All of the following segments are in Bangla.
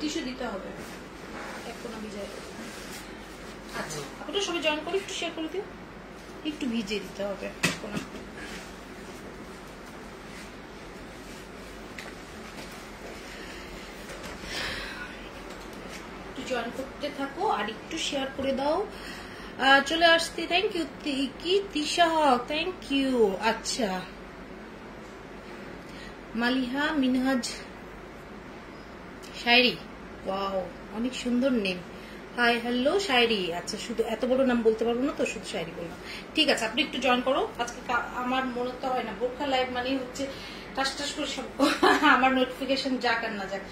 টিস্যু দিতে হবে, এক কোনা ভিজায়। আচ্ছা আপনারা সবাই জয়েন করে একটু শেয়ার করে দিও, একটু ভিজিয়ে দিতে হবে কোনা। একটু জয়েন করতে থাকো আর একটু শেয়ার করে দাও। চলে আসতে থ্যাংক ইউ। কি তিশা, থ্যাংক ইউ। আচ্ছা মালিহা মিনহাজ শায়রি, ওয়াও অনেক সুন্দর নেম। Hi hello শায়রি। আচ্ছা শুধু এত বড় নাম বলতে পারবো না তো, শুধু শায়রি বললাম। ঠিক আছে আপনি একটু জয়েন করো। আজকে আমার মনে তো হয় না বোরখা লাইভ মানে হচ্ছে টাস টাস করে সব আমার নোটিফিকেশন যাক আর না যাক,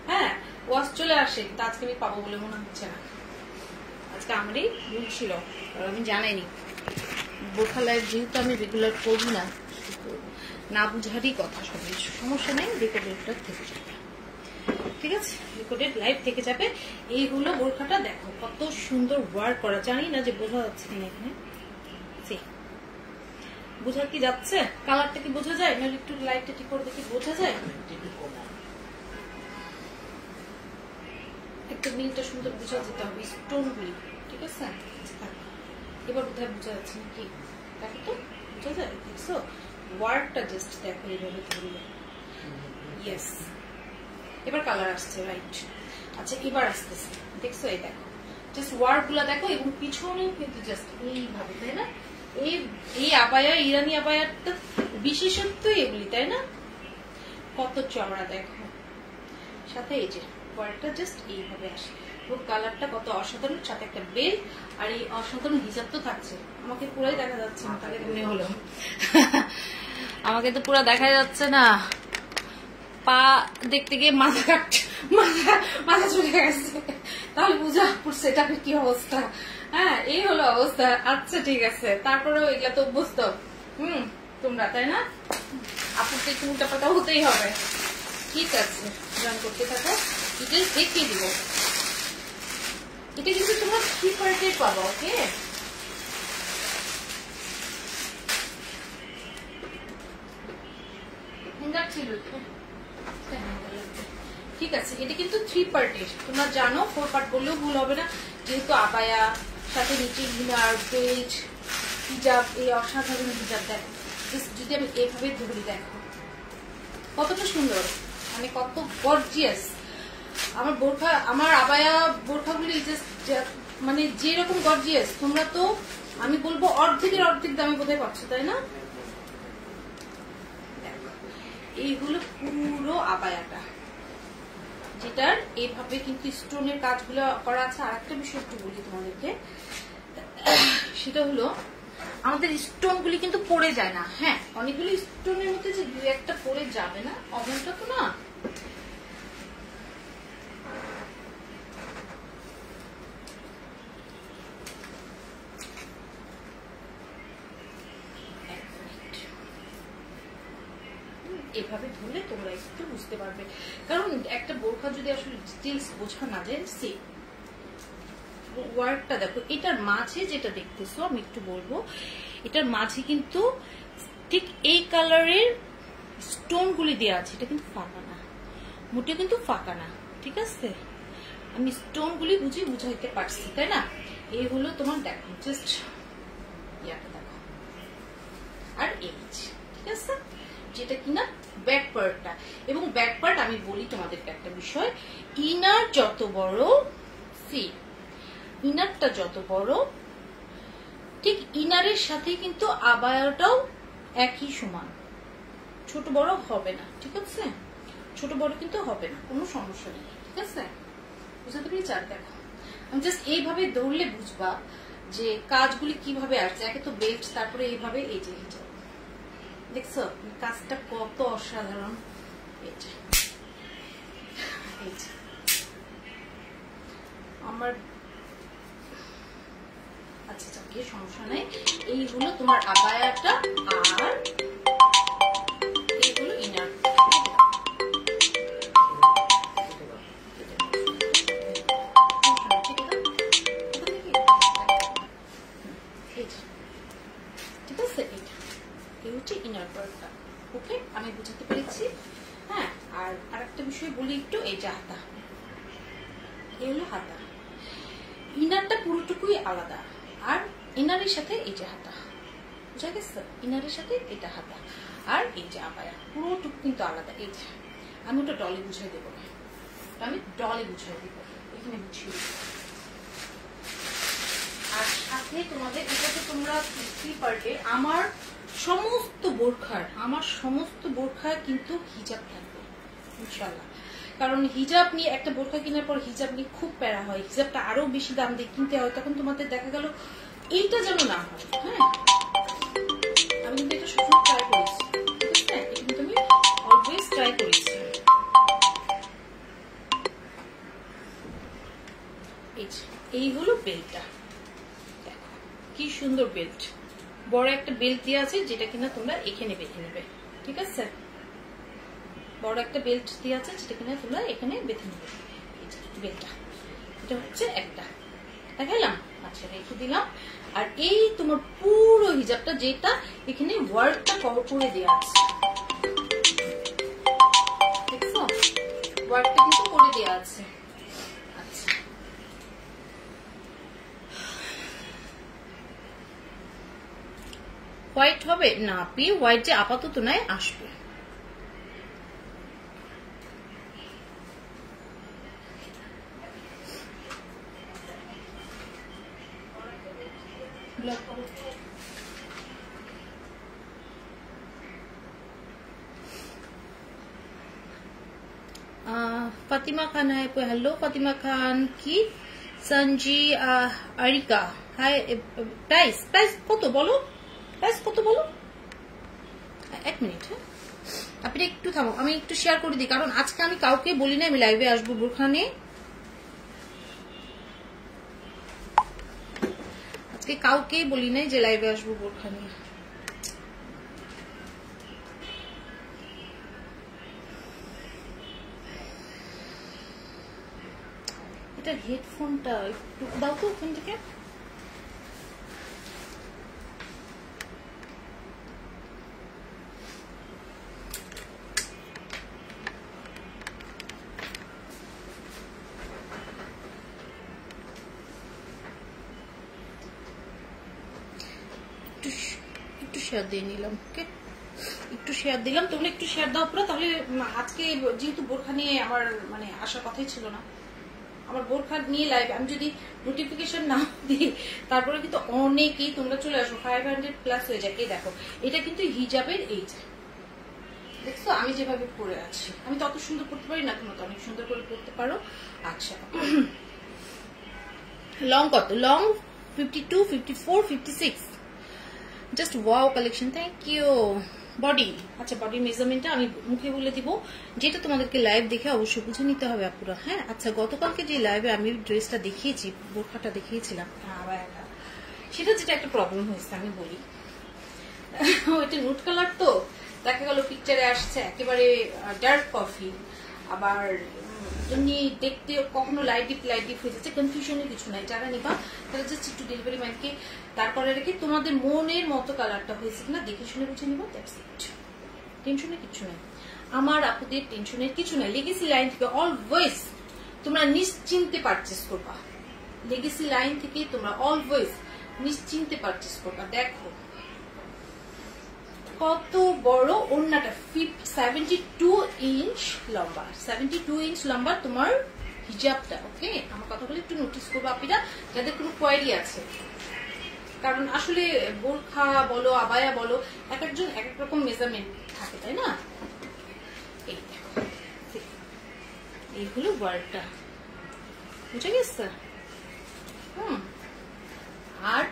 হ্যাঁ ওয়াজ চলে আসে, কিন্তু আজকে আমি পাবো বলে মনে হচ্ছে না। আজকে আমারই ভুল ছিল, আমি জানাইনি। বোরখা লাইভ যেহেতু আমি রেগুলার করি না, না বুঝারই কথা, সব কিছু সমস্যা নেই, রেকর্ডেডটা থেকে যাবে। ঠিক আছে রেকর্ডেড লাইভ থেকে যাবে। এইগুলো বোরখাটা দেখো কত সুন্দর ওয়ার্ক করা, জানি না যে বোঝা যাচ্ছে কিনা এখানে, বোঝা কি যাচ্ছে? কালারটা কি বোঝা যায়? নাহলে একটু লাইটটা ঠিক করে দেখি বোঝা যায়। একটু মিলটা সুন্দর বোঝা যেতে হবে, স্টোনগুলি। ঠিক আছে এবার বোধহয় বোঝা যাচ্ছে নাকি? দেখো তো বোঝা যায়, দেখছো ওয়ার্কটা জাস্ট দেখো এইভাবে ধরলে। ইয়েস এবার কালার আসছে, রাইট। আচ্ছা এবার আসতেছে, দেখছো এই দেখো জাস্ট ওয়ার্ক গুলা দেখো, এবং পিছনেও কিন্তু জাস্ট এইভাবে, তাই না? এই আবায়া, ইরানি আবায়াটা বিশেষত্ব এগুলি, তাই না? কত চওড়া দেখো, সাথে এই যে ওয়ার্কটা জাস্ট এইভাবে আসে, এবং কালারটা কত অসাধারণ, সাথে একটা বেল আর এই অসাধারণ হিজাব তো থাকছে। আমাকে পুরাই দেখা যাচ্ছে না, তাহলে কেমনে হলো? আমাকে তো পুরা দেখা যাচ্ছে না, পা দেখতে গিয়ে মাথা মাথা চলে গেছে, তাহলে বুঝা পড়ছে এটা কি অবস্থা। হ্যাঁ এই হলো অবস্থা। আচ্ছা ঠিক আছে, তারপরেও এগুলা তো অভ্যস্ত তোমরা, তাই না? আপনার তো একটু উল্টা পাল্টা হতেই হবে। ঠিক আছে জয়েন করতে থাকো, ডিটেলস দেখিয়ে দিব। এটা কিন্তু তোমরা 3% পাবো, ওকে? ঠিক আছে এটা কিন্তু 3 পার্টের, তোমরা জানো 4 পার্ট বললেও ভুল হবে না, যেহেতু আবায়া সাথে নিচে ইনার বেল্ট হিজাব, এই অসাধারণ হিজাব দেখো। যদি আমি এইভাবে ধরি দেখো কতটা সুন্দর, মানে কত গর্জিয়াস। আমার বোরখা, আমার আবায়া বোরখাগুলি মানে যেরকম গর্জিয়াস, তোমরা তো আমি বলবো অর্ধেকের অর্ধেক দামে বোধহয় পাচ্ছ, তাই না? এইগুলো পুরো আবায়াটা, যেটার এইভাবে কিন্তু স্টোনের কাজগুলো করা আছে। আর একটা বিষয় একটু বলি তোমাদেরকে, সেটা হলো আমাদের স্টোন গুলি কিন্তু পড়ে যায় না। হ্যাঁ অনেকগুলি স্টোনের মধ্যে যে 2-1টা পড়ে যাবে না, অমনটা তো না। এভাবে ধরলে তোমরা একটু বুঝতে পারবে, কারণ একটা বোরখা যদি আসলে ডিটেলস বোঝা না যায়, সে ওয়ার্কটা দেখো। এটার মাঝে যেটা দেখতেছো আমি একটু বলবো, এটার মাঝে কিন্তু ঠিক এই কালারের স্টোন গুলি দেওয়া আছে, এটা কিন্তু ফাঁকা না, মোটে কিন্তু ফাঁকা না। ঠিক আছে আমি স্টোন গুলি বুঝাইতে পারছি, তাই না? এই হলো তোমার দেখো জাস্ট ইয়াটা দেখো, আর এই ঠিক আছে যেটা কিনা ব্যাক পার্টটা। এবং ব্যাক পার্ট আমি বলি তোমাদেরকে একটা বিষয়, ইনার যত বড়, ইনারটা যত বড়, ঠিক ইনারের সাথে কিন্তু আবায়াটাও একই সমান, ছোট বড় হবে না। ঠিক আছে ছোট বড় কিন্তু হবে না, কোনো সমস্যা নেই। ঠিক আছে বুঝতে পেরেছি? আর দেখো আমি জাস্ট এইভাবে ধরলে বুঝবা যে কাজগুলি কিভাবে আসছে। একে তো বেল্ট, তারপরে এইভাবে এই যে দেখছো কাজটা কত অসাধারণ। আমার আচ্ছা কি সমস্যা নাই, এই হলো তোমার আবায়াটা, আর এই হলো ইনার। ঠিক আছে এই হচ্ছে ইনার পার্টটা। ওকে আমি বুঝাতে পেরেছি। হ্যাঁ আর আরেকটা বিষয় বলি একটু, এই যে হাতা, এই হলো হাতা, ইনারটা পুরোটুকুই আলাদা, আর ইনারের সাথে এই যে হাতা, বুঝা গেছে? ইনারের সাথে এটা হাতা, আর এই যে আবায়া পুরোটুকু কিন্তু আলাদা। এই যে আমি ওটা ডলে বুঝাই দেবো, আমি ডলে বুঝাই দিব, এখানে বুঝিয়ে দেবো। আর সাথে তোমাদের এটা তো তোমরা 3 পার্টে আমার সমস্ত বোরখার কিন্তু হিজাব থাকবে ইনশাআল্লাহ। কারণ হিজাব নিয়ে একটা বোরখা কেনার পর হিজাব নিয়ে খুব প্যারা হয়, হিজাবটা আরো বেশি দাম দিয়ে কিনতে হয়, তখন তোমাদের দেখা গেল এইটা যেন না হয়। হ্যাঁ, আমি কিন্তু এটা সবসময় ট্রাই করেছি, ঠিক আছে? এটা কিন্তু আমি অলওয়েজ ট্রাই করেছি। এই হলো বেল্টটা, দেখো কি সুন্দর বেল্ট, বড় একটা বেল্ট দিয়ে আছে যেটা কিনা তোমরা এখানে বেঁধে নেবে, ঠিক আছে? বড় একটা বেল্ট দিয়ে আছে যেটা কিনা তোমরা এখানে বেঁধে নেবে। এই যে বেল্টটা, এটা হচ্ছে একটা দেখালাম, আচ্ছা রেখে দিলাম। আর এই তোমার পুরো হিজাবটা যেটা এখানে ওয়ার্কটা কভার করে দেওয়া আছে, দেখছো? ওয়ার্কটা কিন্তু করে দেওয়া আছে। আচ্ছা, হোয়াইট হবে না পি, হোয়াইট যে আপাতত নয় আসবে। ফাতিমা খান হাই, হ্যালো ফাতিমা খান, কি সঞ্জি আরিকা হাই। প্রাইস কত বলো, প্রাইস কত বলো? 1 মিনিট, হ্যাঁ আপনি একটু থামো, আমি একটু শেয়ার করে দিই, কারণ আজকে আমি কাউকে বলি না আমি লাইভে আসবো বোরখা নিয়ে। আজকে কাউকেই বলি নাই যে লাইভে আসবো বোরখা নিয়ে। এটার হেডফোনটা একটু দাও তো ওখান থেকে। একটু শেয়ার দিয়ে নিলাম, ওকে একটু শেয়ার দিলাম, তোমরা একটু শেয়ার দাও পুরো। তাহলে আজকে যেহেতু বোরখা নিয়ে আমার মানে আসার কথাই ছিল না, আমার বোরখা নিয়ে লাইভ আমি যদি নোটিফিকেশন না দিই তারপরে কিন্তু অনেকেই তোমরা চলে আসো, 500+ হয়ে যায়। এই দেখো এটা কিন্তু হিজাবের, এই যে দেখছো আমি যেভাবে পরে আছি, আমি তত সুন্দর করতে পারি না, তোমরা তো অনেক সুন্দর করে পড়তে পারো। আচ্ছা লং কত? Long 52, 54, 56, just wow collection, thank you. Body, আচ্ছা বডির মেজারমেন্টটা আমি মুখে বলে দিব, যেটা তোমাদেরকে লাইভ দেখে অবশ্যই বুঝে নিতে হবে আপুরা। হ্যাঁ আচ্ছা, গতকালকে যে লাইভে আমি ড্রেসটা দেখিয়েছি, বোরখাটা দেখিয়েছিলাম, সেটা যেটা একটা প্রবলেম হয়েছে আমি বলি, ওইটা নুট কালার তো দেখা গেল পিকচারে আসছে একেবারে ডার্ক কফি, আবার এমনি দেখতে কখনো লাইট ডিপ হয়ে যাচ্ছে, কনফিউশনের কিছু নাই। যারা নিবা তারা জাস্ট একটু ডেলিভারি ম্যানকে তারপরে রেখে তোমাদের মনের মতো কালারটা হয়েছে কিনা দেখে শুনে বুঝে নিবা, দ্যাটস ইট। টেনশনের কিছু নাই, আমার আপুদের টেনশনের কিছু নাই। লেগেসি লাইন থেকে অলওয়েজ তোমরা নিশ্চিন্তে পারচেস করবা, লেগেসি লাইন থেকে তোমরা অলওয়েজ নিশ্চিন্তে পারচেস করবা। দেখো কত বড় ওড়নাটা, 72 ইঞ্চ লম্বা, 72 ইঞ্চ লম্বা তোমার হিজাবটা। ওকে, আমার কথাগুলো একটু নোটিস করবো আপনারা যাদের কোনো কোয়ারি আছে, কারণ আসলে বোরখা বলো আবায়া বলো এক একজন এক এক রকম মেজারমেন্ট থাকে, তাই না? এই হলো ওয়ার্কটা, বুঝে গেছে? আর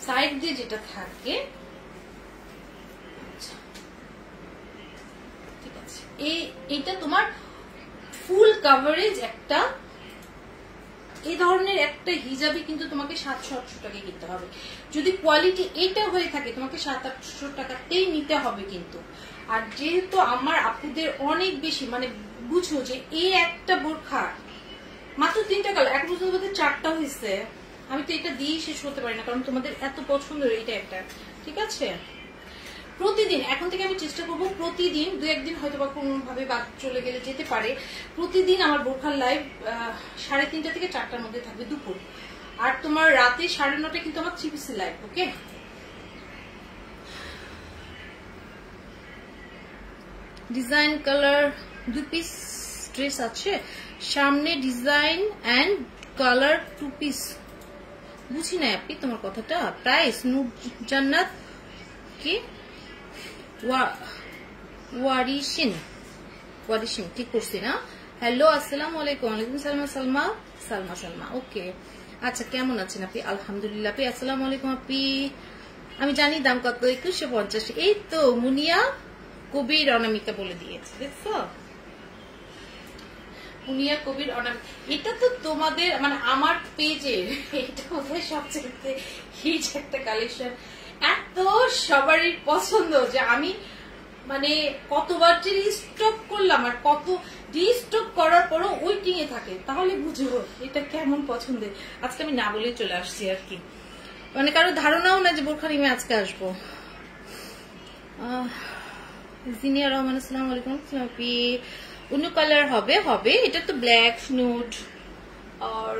সাইড দিয়ে যেটা থাকে, এইটা তোমার ফুল কাভারেজ একটা, এই ধরনের একটা হিজাবে কিন্তু তোমাকে 700-800 টাকা কিনতে হবে। যদি কোয়ালিটি এইটা হয়ে থাকে তোমাকে 700-800 টাকাতেই নিতে হবে কিন্তু। আর যেহেতু আমার আপুদের অনেক বেশি মানে বুঝো যে এই একটা বোরখা মাত্র 3টা কালার, এক পর্যন্ত 4টা হয়েছে, আমি তো এটা দিয়েই শেষ করতে পারি না, কারণ তোমাদের এত পছন্দ এইটা একটা, ঠিক আছে? প্রতিদিন এখন থেকে আমি চেষ্টা করবো প্রতিদিন, দু একদিন হয়তো বা কোনোভাবে বাদ চলে গেলে যেতে পারে, প্রতিদিন আমার বোরখার লাইভ 3:30 থেকে 4টার মধ্যে থাকবে দুপুর। আর তোমার রাতে 9:30 কিন্তু আমার 3 পিসের লাইভ। ওকে, ডিজাইন কালার 2 পিস ড্রেস আছে, সামনে ডিজাইন এন্ড কালার 2 পিস। বুঝি না আপনি তোমার কথাটা। প্রাইস নূর জান্নাত কি ওয়ারিশিন ঠিক করছি না? হ্যালো, আসসালামু আলাইকুম। ওয়ালাইকুম সালাম। সালমা। ওকে, আচ্ছা কেমন আছেন আপনি? আলহামদুলিল্লাহ। আপনি আসসালামু আলাইকুম আপনি। আমি জানি দাম কত, 2150। এই তো মুনিয়া কবির অনামিকা বলে দিয়েছে, দেখছো? মুনিয়া কবির অনামিকা, এটা তো তোমাদের মানে আমার পেজের এটা বোধহয় সবচেয়ে হিট একটা কালেকশন। এত সবারই পছন্দ যে আমি মানে কতবার যে রিস্টক করলাম, আর কত রিস্টক করার পরও ওয়েটিং এ থাকে, তাহলে বুঝবো এটা কেমন পছন্দের। আজকে আমি না বলে চলে আসছি আর কি, মানে কারো ধারণাও না যে বোরখা নিয়ে আজকে আসবো। জিনিয়া রহমান, আসসালামু আলাইকুম। অন্য কালার হবে এটা তো ব্ল্যাক নুড, আর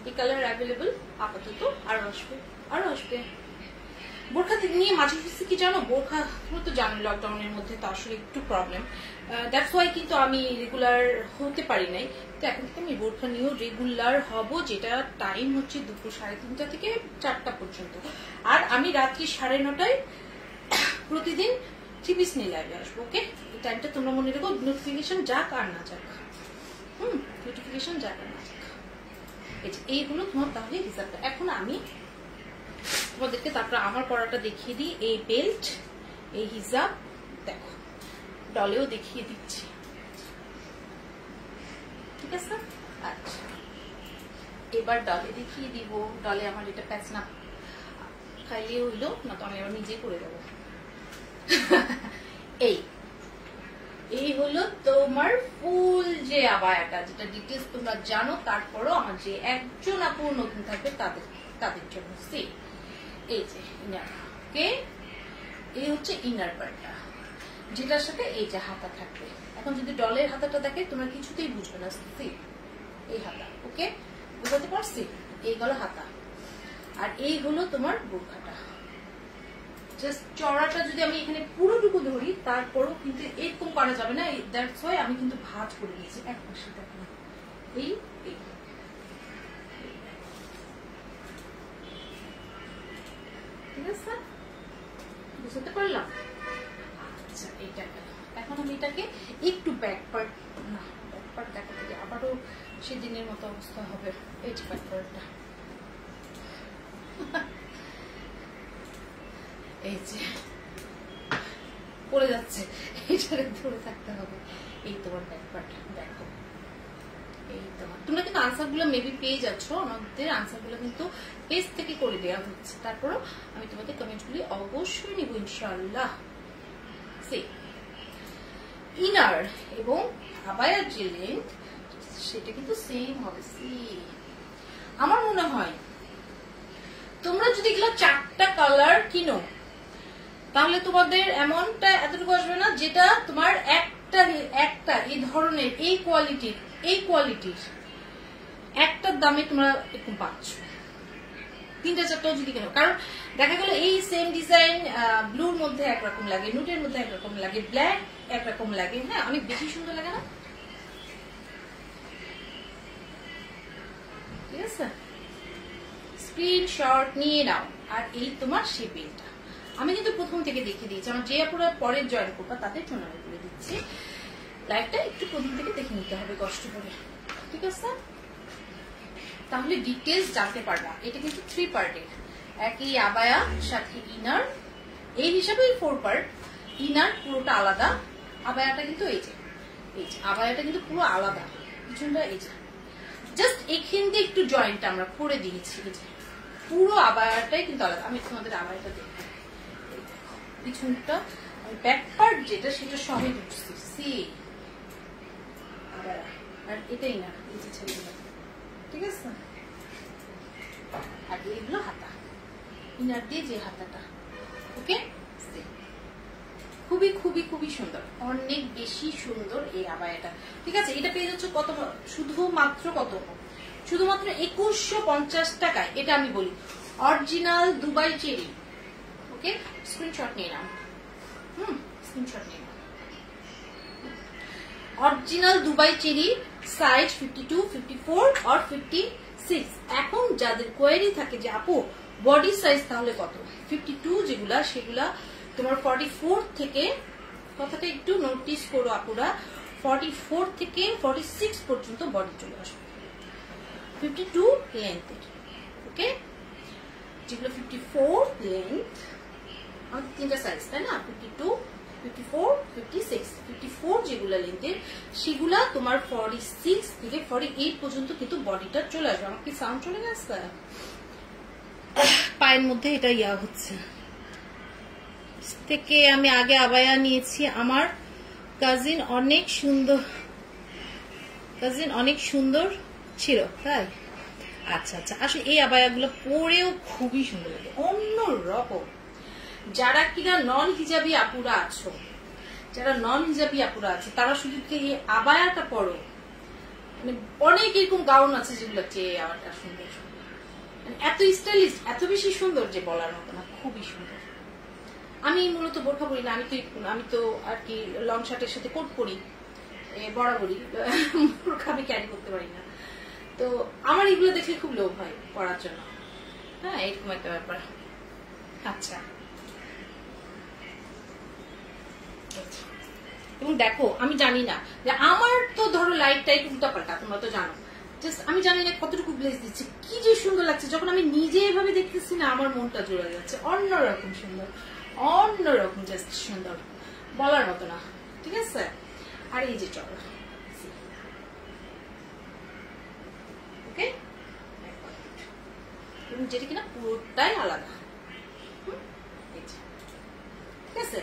এই কালার অ্যাভেলেবল আপাতত। আরো আসবে বোরখা নিয়ে মাঝে ফিরছি কি জানো, বোরখা তো জানো লকডাউনের মধ্যে তো আসলে একটু প্রবলেম, দ্যাটস ওয়াই কিন্তু আমি রেগুলার হতে পারি নাই। তো এখন থেকে আমি বোরখা নিয়েও রেগুলার হব, যেটা টাইম হচ্ছে দুপুর 3:30 থেকে 4টা পর্যন্ত। আর আমি রাত্রি 9:30 প্রতিদিন 3 পিস নিয়ে লাইভে আসবো। ওকে, এই টাইমটা তোমরা মনে রেখো, নোটিফিকেশন যাক আর না যাক। নোটিফিকেশন যাক আর না যাক। এইগুলো তোমার তাহলে হিসাবটা। এখন আমি তোমাদেরকে তারপর আমার পড়াটা দেখিয়ে দিই। এই বেল্ট, এই হিজাব দেখো, ডলেও দেখিয়ে দিচ্ছি, ঠিক আছে? আচ্ছা, এবার ডলে দেখিয়ে দিব। ডলে আমার এটা প্যাচ না খাইলে হইলো না, তো আমি আবার নিজেই করে দেবো। এই হলো তোমার ফুল যে আবায়াটা, যেটা ডিটেলস তোমরা জানো, তারপরও আমার যে একজন আপু নতুন থাকবে তাদের জন্য সেম। এই যে ইনার, ওকে, এই হচ্ছে ইনার পার্টটা, যেটার সাথে এই যে হাতা থাকবে। এখন যদি ডলের হাতাটা দেখে তোমরা কিছুতেই বুঝবে না, এই হাতা। ওকে, বুঝতে পারছি? এই গেল হাতা, আর এই হলো তোমার বোরখাটা। জাস্ট চড়াটা যদি আমি এখানে পুরোটুকু ধরি, তারপরও কিন্তু এরকম করা যাবে না, দ্যাটস ওয়াই আমি কিন্তু ভাঁজ করে দিয়েছি এক পাশে। দেখো এই ঠিক আছে, বুঝতে পারলাম? আচ্ছা, এটা এখন আমি এটাকে একটু ব্যাক পার্ট দেখা থেকে আবারও সেদিনের মতো অবস্থা হবে। এই যে ব্যাক পার্টটা, এই যে পড়ে যাচ্ছে, এটারে ধরে থাকতে হবে। এই তোমার ব্যাক পার্ট দেখো, এই তোমার। তোমরা কিন্তু আনসার গুলো মেবি পেয়ে যাচ্ছ, আমাদের আনসার গুলো কিন্তু পেজ থেকে করে দেওয়া হচ্ছে। তারপরও আমি তোমাদের কমেন্ট গুলি অবশ্যই নিব ইনশাআল্লাহ। ইনার এবং আবায়ার যে লেন্থ সেটা কিন্তু সেম হবে। আমার মনে হয় তোমরা যদি এগুলো 4টা কালার কিনো, তাহলে তোমাদের এমনটা এতটুকু আসবে না, যেটা তোমার একটা এই ধরনের এই কোয়ালিটির একটার দামে তোমরা এরকম পাচ্ছ। 3টা-4টাও যদি কেন, কারণ দেখা গেল এই সেম ডিজাইন ব্লুর মধ্যে একরকম লাগে, নুটের মধ্যে একরকম লাগে, ব্ল্যাক একরকম লাগে। হ্যাঁ, অনেক বেশি সুন্দর লাগে না? ঠিক আছে, স্ক্রিনশট নিয়ে নাও। আর এই তোমার শেপিংটা আমি কিন্তু প্রথম থেকে দেখিয়ে দিয়েছি, আমার যে আপুরা পরে জয়েন করবা তাদের জন্য আমি বলে দিচ্ছি। লাইভটা একটু প্রথম থেকে দেখে নিতে হবে কষ্ট করে, ঠিক আছে? তাহলে ডিটেলস জানতে পারবা। এটা কিন্তু 3 পার্টের, একই আবায়া সাথে ইনার, এই হিসাবে 4 পার্ট। ইনার পুরোটা আলাদা, আবায়াটা কিন্তু এই যে আবায়াটা কিন্তু পুরো আলাদা, পিছনটা এই যে জাস্ট এখান দিয়ে একটু জয়েন্ট আমরা করে দিয়েছি। এই যে পুরো আবায়াটাই কিন্তু আলাদা। আমি তোমাদের আবায়াটা দেখি, পিছনটা ব্যাক পার্ট যেটা সেটা সবই ঢুকছি। আর এটাই না, এই যে ছেলেগুলো, ঠিক আছে? আর এইগুলো হাতা, ইনার দিয়ে যে হাতাটা। ওকে, খুবই খুবই খুবই সুন্দর, অনেক বেশি সুন্দর এই আবায়াটা। ঠিক আছে, এটা পেয়ে যাচ্ছে কত, শুধুমাত্র কত, শুধুমাত্র 2150 টাকায়। এটা আমি বলি অরিজিনাল দুবাই চেরি। ওকে, স্ক্রিনশট নিয়ে নাও, স্ক্রিনশট নিয়ে নাও। অরিজিনাল দুবাই চেরি, সাইজ 52, 54 আর 56। এখন যাদের কোয়েরি থাকে যে আপু বডি সাইজ তাহলে কত, 52 যেগুলা সেগুলা তোমার 44 থেকে, কথাটা একটু নোটিস করো আপুরা, 44 থেকে 46 পর্যন্ত বডি চলে আসবে 52 লেন্থের। ওকে, যেগুলো 54 লেন্থ, আমাদের তিনটা সাইজ তাই না, 52, 54, 56। 54 যেগুলা লেন্থের সেগুলা তোমার 46 থেকে 48 পর্যন্ত কিন্তু বডিটা চলে আসবে। আমার কি সাউন্ড চলে গেছে? পায়ের মধ্যে এটা ইয়া হচ্ছে থেকে। আমি আগে আবায়া নিয়েছি, আমার কাজিন অনেক সুন্দর ছিল তাই। আচ্ছা আচ্ছা, আসলে এই আবায়াগুলো পরেও খুবই সুন্দর লাগে, অন্যরকম। যারা কিনা নন হিজাবি আপুরা আছো, তারা শুধু এই আবায়াটা পরো। মানে অনেক এরকম গাউন আছে যেগুলো আবায়াটা সুন্দর, এত স্টাইলিশ, এত বেশি সুন্দর যে বলার মতো না, খুবই সুন্দর। আমি মূলত বোরখা পরি না, আমি তো আর কি লং শার্টের সাথে কোট পরি বরাবরই, বোরখা আমি ক্যারি করতে পারি না। তো আমার এগুলো দেখলে খুব লোভ হয় পরার জন্য। হ্যাঁ, এরকম একটা ব্যাপার। আচ্ছা, এবং দেখো আমি জানি না যে আমার তো ধরো লাইট টাইট উল্টা পাল্টা, তোমরা তো জানো, জাস্ট আমি জানি না কতটুকু ব্লেস দিচ্ছে, কি যে সুন্দর লাগছে। যখন আমি নিজে এভাবে দেখতেছি না, আমার মনটা জুড়ে যাচ্ছে, অন্যরকম সুন্দর, অন্যরকম জাস্ট সুন্দর, বলার মতো না। ঠিক আছে, আর এই যে চলো, ওকে, যেটা কিনা পুরোটাই আলাদা। ঠিক আছে,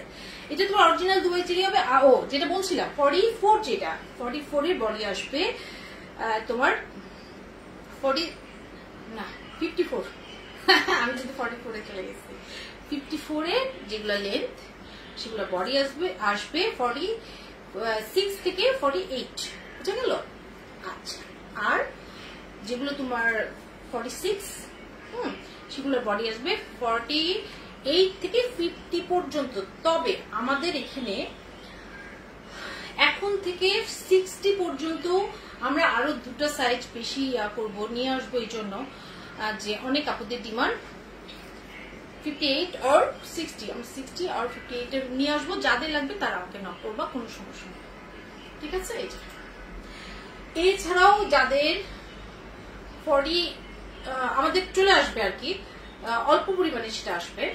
এটা তোমার অরিজিনাল দুবাই চেরি হবে। ও যেটা বলছিলাম 44, যেটা 44 এর বডি আসবে তোমার 54 আমি যদি 44 এ চলে গেছি, 54 এর যেগুলো লেন্থ সেগুলো বডি আসবে 46 থেকে 48, বুঝা গেল? আচ্ছা, আর যেগুলো তোমার 46 সেগুলোর বডি আসবে 48 থেকে 50 পর্যন্ত। তবে আমাদের এখানে এখন থেকে 60 পর্যন্ত আমরা আরো দুটো সাইজ বেশি নিয়ে আসবো, এই জন্য যে অনেক আপুদের ডিমান্ড 58 আর 60, আমরা 60 আর 58 এর নিয়ে আসবো। যাদের লাগবে তারা আমাকে নক করবা, কোনো সমস্যা নেই। ঠিক আছে, এছাড়াও যাদের 40 আমাদের চলে আসবে আর কি, অল্প পরিমাণে সেটা আসবে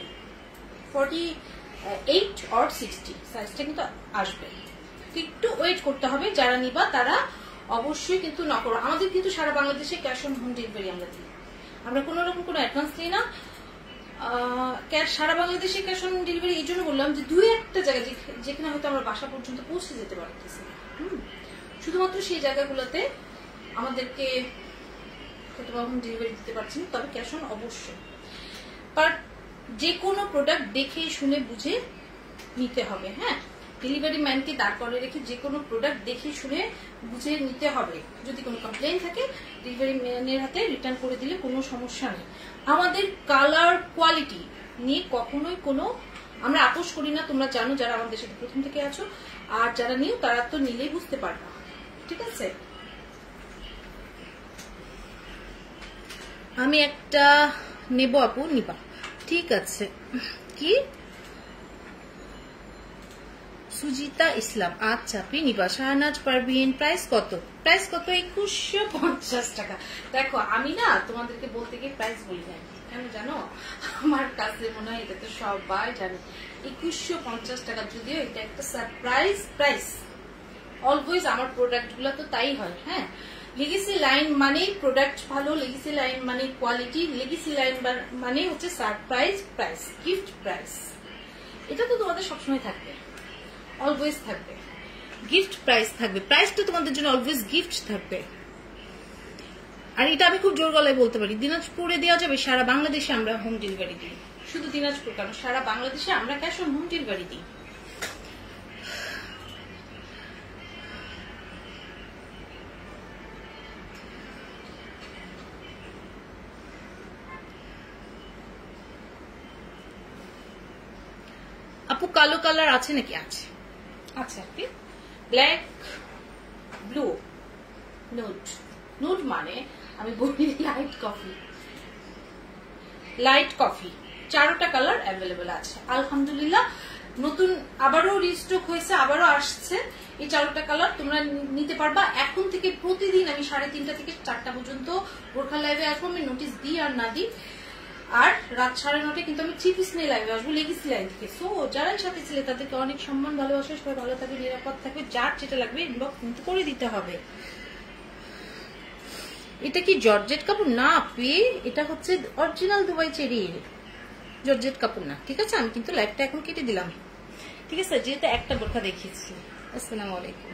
48 আর 60 সাইজটা কিন্তু আসবে। একটু ওয়েট করতে হবে, যারা নিবা তারা অবশ্যই কিন্তু না করো। আমাদের কিন্তু সারা বাংলাদেশে ক্যাশ অন হোম ডেলিভারি আমরা দিই, আমরা কোনো রকম কোনো অ্যাডভান্স দিই না। সারা বাংলাদেশে ক্যাশ অন ডেলিভারি এই জন্য বললাম যে দুই একটা জায়গা যেখানে হয়তো আমরা বাসা পর্যন্ত পৌঁছে যেতে পারতেছি, শুধুমাত্র সেই জায়গাগুলোতে আমাদেরকে হয়তো হোম ডেলিভারি দিতে পারছি না, তবে ক্যাশ অন অবশ্যই। বাট যে কোনো প্রোডাক্ট দেখে শুনে বুঝে নিতে হবে। হ্যাঁ, ডেলিভারি ম্যানকে দাঁড় করে রেখে যে কোনো প্রোডাক্ট দেখে শুনে বুঝে নিতে হবে। যদি কোনো কমপ্লেন থাকে ডেলিভারি ম্যানের হাতে রিটার্ন করে দিলে কোনো সমস্যা নেই। আমাদের কালার কোয়ালিটি নিয়ে কখনোই কোনো আমরা আপোষ করি না, তোমরা জানো যারা আমাদের সাথে প্রথম থেকে আছো, আর যারা নিও তারা তো নিলেই বুঝতে পারবে। ঠিক আছে, আমি একটা নেব আপু, নিবা? ঠিক আছে, কি সুজিতা ইসলাম, আচ্ছা আপনি নিবা। শাহনাজ পারভিন, প্রাইস কত? 2150 টাকা। দেখো আমি না তোমাদেরকে বলতে গিয়ে প্রাইস বলি না, কেন জানো? আমার কাছে মনে হয় এটা তো সবাই জানে 2150 টাকা, যদিও এটা একটা সারপ্রাইজ প্রাইস। অলওয়েজ আমার প্রোডাক্ট গুলো তো তাই হয়। হ্যাঁ, লেগেসি লাইন মানে প্রোডাক্ট ভালো, লেগেসি লাইন মানে কোয়ালিটি, লেগেসি লাইন মানে হচ্ছে সারপ্রাইজ প্রাইস, গিফট প্রাইস। এটা তো তোমাদের সবসময় থাকবে, অলওয়েজ থাকবে, গিফট প্রাইস থাকবে। প্রাইসটা তোমাদের জন্য অলওয়েজ গিফট থাকবে। আর এটা আমি খুব জোর গলায় বলতে পারি, দিনাজপুরে দেওয়া যাবে, সারা বাংলাদেশে আমরা হোম ডেলিভারি দিই। শুধু দিনাজপুর কারণ সারা বাংলাদেশে আমরা ক্যাশ অন হোম ডেলিভারি দিই। আপু কালো কালার আছে নাকি? আছে, আচ্ছা। Black, blue, nude. নুড মানে আমি বলি লাইট কফি। লাইট কফি 4টা কালার অ্যাভেলেবেল আছে আলহামদুলিল্লাহ। নতুন আবারও রিস্টক হয়েছে, আবারও আসছে। এই 4টা কালার তোমরা নিতে পারবা। এখন থেকে প্রতিদিন আমি 3:30 থেকে 4টা পর্যন্ত বোরখা লাইভে আসবো। আমি নোটিস দিই আর না দিই। আর রাত 9:30 কিন্তু আমি 3 পিস নিয়ে লাইভে আসবো, লেগেছি লাইন থেকে। সো যারা সাথে ছিল তাদেরকে অনেক সম্মান, ভালোবাসা, সবাই ভালো থাকবে, নিরাপদ থাকবে। যার যেটা লাগবে ইনবক্স কিন্তু করে দিতে হবে। এটা কি জর্জেট কাপড়? না পে, এটা হচ্ছে অরিজিনাল দুবাই চেরি, জর্জেট কাপড় না। ঠিক আছে, আমি কিন্তু লাইভটা এখন কেটে দিলাম। ঠিক আছে, যেহেতু একটা বোরখা দেখিয়েছি। আসসালামু আলাইকুম।